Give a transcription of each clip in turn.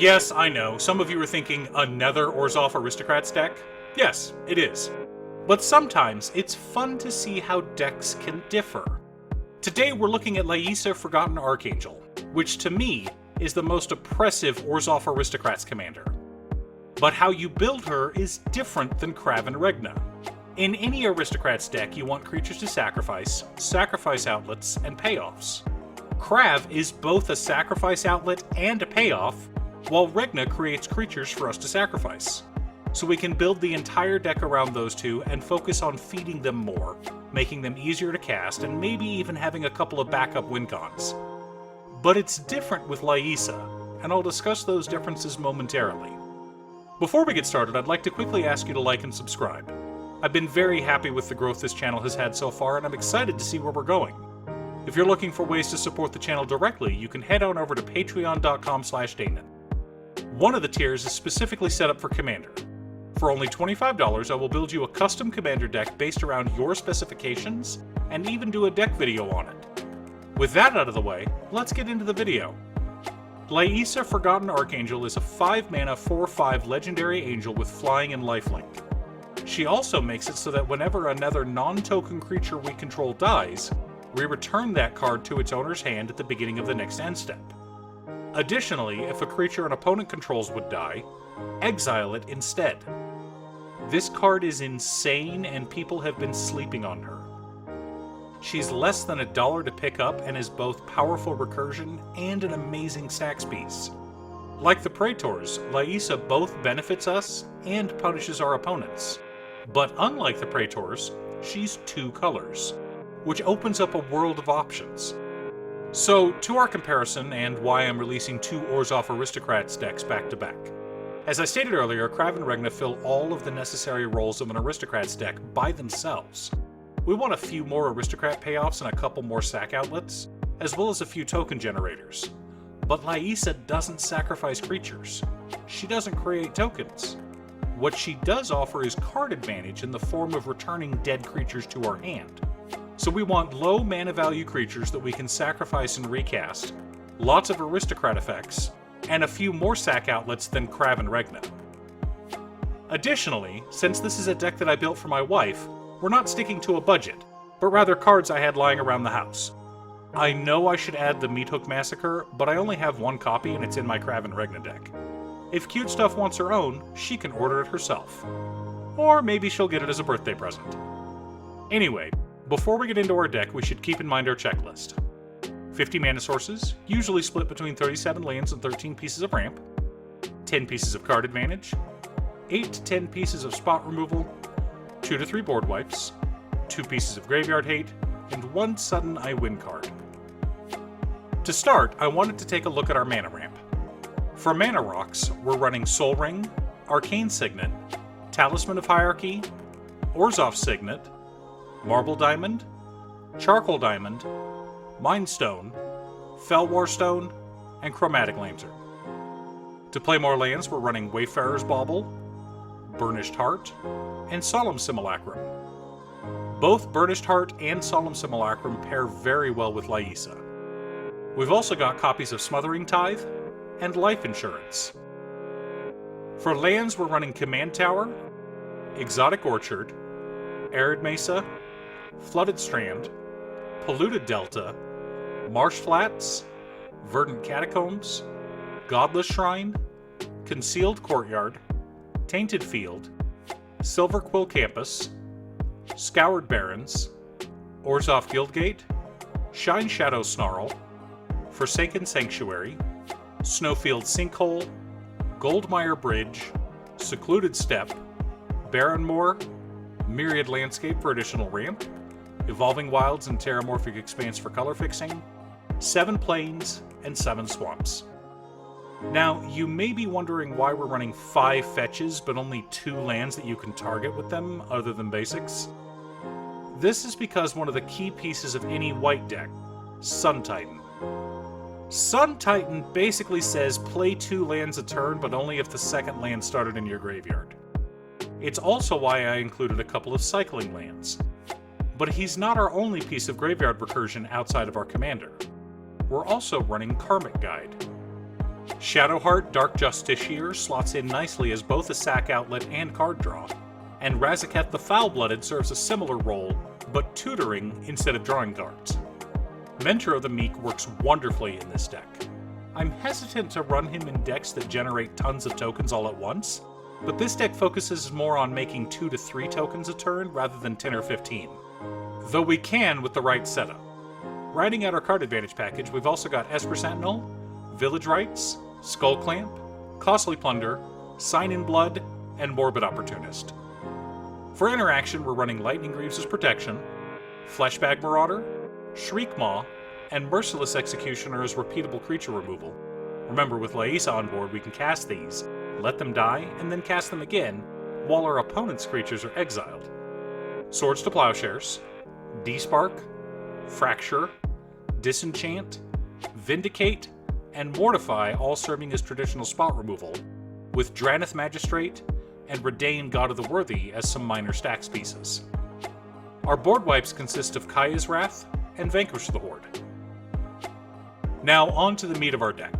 Yes, I know, some of you are thinking, another Orzhov Aristocrats deck? Yes, it is. But sometimes it's fun to see how decks can differ. Today we're looking at Liesa Forgotten Archangel, which to me is the most oppressive Orzhov Aristocrats commander. But how you build her is different than Kraven Regna. In any Aristocrats deck you want creatures to sacrifice outlets, and payoffs. Krav is both a sacrifice outlet and a payoff, while Regna creates creatures for us to sacrifice. So we can build the entire deck around those two and focus on feeding them more, making them easier to cast, and maybe even having a couple of backup win cons. But it's different with Liesa, and I'll discuss those differences momentarily. Before we get started, I'd like to quickly ask you to like and subscribe. I've been very happy with the growth this channel has had so far, and I'm excited to see where we're going. If you're looking for ways to support the channel directly, you can head on over to patreon.com/Danon. One of the tiers is specifically set up for Commander. For only $25, I will build you a custom Commander deck based around your specifications, and even do a deck video on it. With that out of the way, let's get into the video. Liesa Forgotten Archangel is a 5-mana 4/5 legendary angel with flying and lifelink. She also makes it so that whenever another non-token creature we control dies, we return that card to its owner's hand at the beginning of the next end step. Additionally, if a creature an opponent controls would die, exile it instead. This card is insane and people have been sleeping on her. She's less than $1 to pick up and is both powerful recursion and an amazing sax piece. Like the Praetors, Liesa both benefits us and punishes our opponents. But unlike the Praetors, she's 2 colors, which opens up a world of options. So, to our comparison, and why I'm releasing 2 Orzhov Aristocrats decks back to back. As I stated earlier, Kraven Regna fill all of the necessary roles of an Aristocrats deck by themselves. We want a few more Aristocrat payoffs and a couple more sack outlets, as well as a few token generators. But Liesa doesn't sacrifice creatures. She doesn't create tokens. What she does offer is card advantage in the form of returning dead creatures to our hand. So we want low mana value creatures that we can sacrifice and recast, lots of aristocrat effects, and a few more sack outlets than Kraven Regna. Additionally, since this is a deck that I built for my wife, we're not sticking to a budget, but rather cards I had lying around the house. I know I should add the Meathook Massacre, but I only have 1 copy and it's in my Kraven Regna deck. If Cute Stuff wants her own, she can order it herself. Or maybe she'll get it as a birthday present. Anyway, before we get into our deck, we should keep in mind our checklist. 50 mana sources, usually split between 37 lands and 13 pieces of ramp, 10 pieces of card advantage, 8 to 10 pieces of spot removal, 2 to 3 board wipes, 2 pieces of graveyard hate, and 1 sudden I win card. To start, I wanted to take a look at our mana ramp. For mana rocks, we're running Soul Ring, Arcane Signet, Talisman of Hierarchy, Orzhov Signet, Marble Diamond, Charcoal Diamond, Mind Stone, Felwar Stone, and Chromatic Lantern. To play more lands, we're running Wayfarer's Bauble, Burnished Heart, and Solemn Simulacrum. Both Burnished Heart and Solemn Simulacrum pair very well with Liesa. We've also got copies of Smothering Tithe and Life Insurance. For lands, we're running Command Tower, Exotic Orchard, Arid Mesa, Flooded Strand, Polluted Delta, Marsh Flats, Verdant Catacombs, Godless Shrine, Concealed Courtyard, Tainted Field, Silver Quill Campus, Scoured Barrens, Orzhov Guildgate, Shine Shadow Snarl, Forsaken Sanctuary, Snowfield Sinkhole, Goldmire Bridge, Secluded Steppe, Barrenmoor, Myriad Landscape for additional ramp, Evolving Wilds and Terramorphic Expanse for color fixing, 7 Plains, and 7 Swamps. Now, you may be wondering why we're running 5 fetches but only 2 lands that you can target with them other than basics. This is because one of the key pieces of any white deck, Sun Titan. Sun Titan basically says play 2 lands a turn, but only if the second land started in your graveyard. It's also why I included a couple of cycling lands. But he's not our only piece of graveyard recursion outside of our commander. We're also running Karmic Guide. Shadowheart Dark Justiciar slots in nicely as both a sack outlet and card draw, and Razaketh the Foul-Blooded serves a similar role, but tutoring instead of drawing cards. Mentor of the Meek works wonderfully in this deck. I'm hesitant to run him in decks that generate tons of tokens all at once, but this deck focuses more on making 2 to 3 tokens a turn rather than 10 or 15. Though we can with the right setup. Rounding out our card advantage package, we've also got Esper Sentinel, Village Rites, Skull Clamp, Costly Plunder, Sign in Blood, and Morbid Opportunist. For interaction, we're running Lightning Greaves as protection, Fleshbag Marauder, Shriek Maw, and Merciless Executioner as repeatable creature removal. Remember, with Liesa on board, we can cast these, let them die, and then cast them again, while our opponent's creatures are exiled. Swords to Plowshares, Despark, Fracture, Disenchant, Vindicate, and Mortify all serving as traditional spot removal, with Drannith Magistrate and Redain God of the Worthy as some minor stacks pieces. Our board wipes consist of Kaya's Wrath and Vanquish the Horde. Now on to the meat of our deck.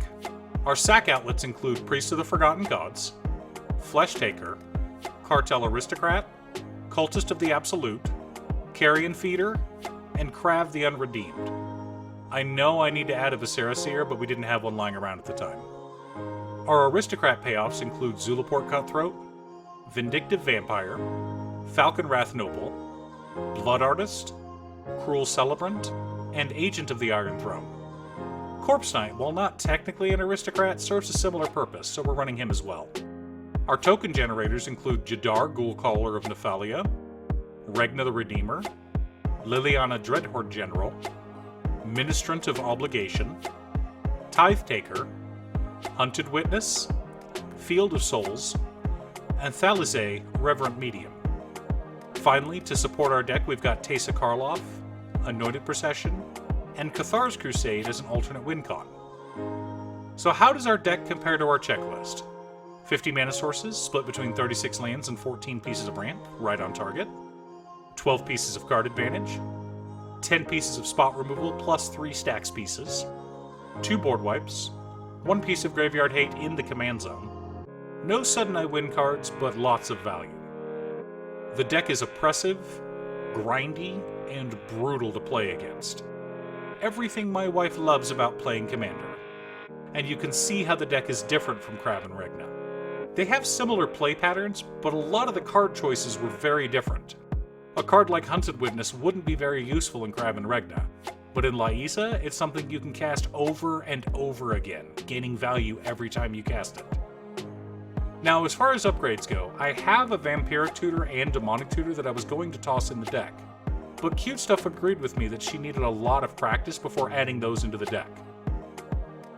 Our sack outlets include Priest of the Forgotten Gods, Flesh Taker, Cartel Aristocrat, Cultist of the Absolute, Carrion Feeder, and Krav the Unredeemed. I know I need to add a Viscera Seer, but we didn't have one lying around at the time. Our Aristocrat payoffs include Zulaport Cutthroat, Vindictive Vampire, Falcon Wrath Noble, Blood Artist, Cruel Celebrant, and Agent of the Iron Throne. Corpse Knight, while not technically an aristocrat, serves a similar purpose, so we're running him as well. Our token generators include Jadar, Ghoulcaller of Nephalia, Regna the Redeemer, Liliana Dreadhorde General, Ministrant of Obligation, Tithe Taker, Hunted Witness, Field of Souls, and Thalize, Reverent Medium. Finally, to support our deck, we've got Teysa Karlov, Anointed Procession, and Cathar's Crusade as an alternate win con. So how does our deck compare to our checklist? 50 mana sources, split between 36 lands and 14 pieces of ramp, right on target. 12 pieces of card advantage. 10 pieces of spot removal plus 3 stacks pieces. 2 board wipes. 1 piece of graveyard hate in the command zone. No sudden I win cards, but lots of value. The deck is oppressive, grindy, and brutal to play against. Everything my wife loves about playing Commander. And you can see how the deck is different from Krav and Regna. They have similar play patterns, but a lot of the card choices were very different. A card like Hunted Witness wouldn't be very useful in Krav and Regna, but in Liesa, it's something you can cast over and over again, gaining value every time you cast it. Now, as far as upgrades go, I have a Vampiric Tutor and Demonic Tutor that I was going to toss in the deck, but Cute Stuff agreed with me that she needed a lot of practice before adding those into the deck.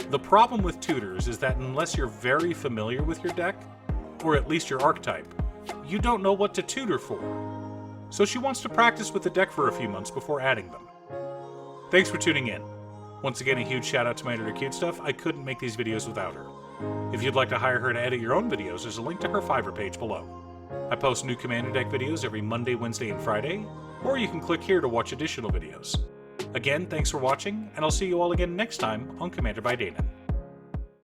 The problem with tutors is that unless you're very familiar with your deck, or at least your archetype, you don't know what to tutor for. So she wants to practice with the deck for a few months before adding them. Thanks for tuning in. Once again, a huge shout out to my editor Cute Stuff. I couldn't make these videos without her. If you'd like to hire her to edit your own videos, there's a link to her Fiverr page below. I post new Commander deck videos every Monday, Wednesday, and Friday, or you can click here to watch additional videos. Again, thanks for watching, and I'll see you all again next time on Commander by Danon.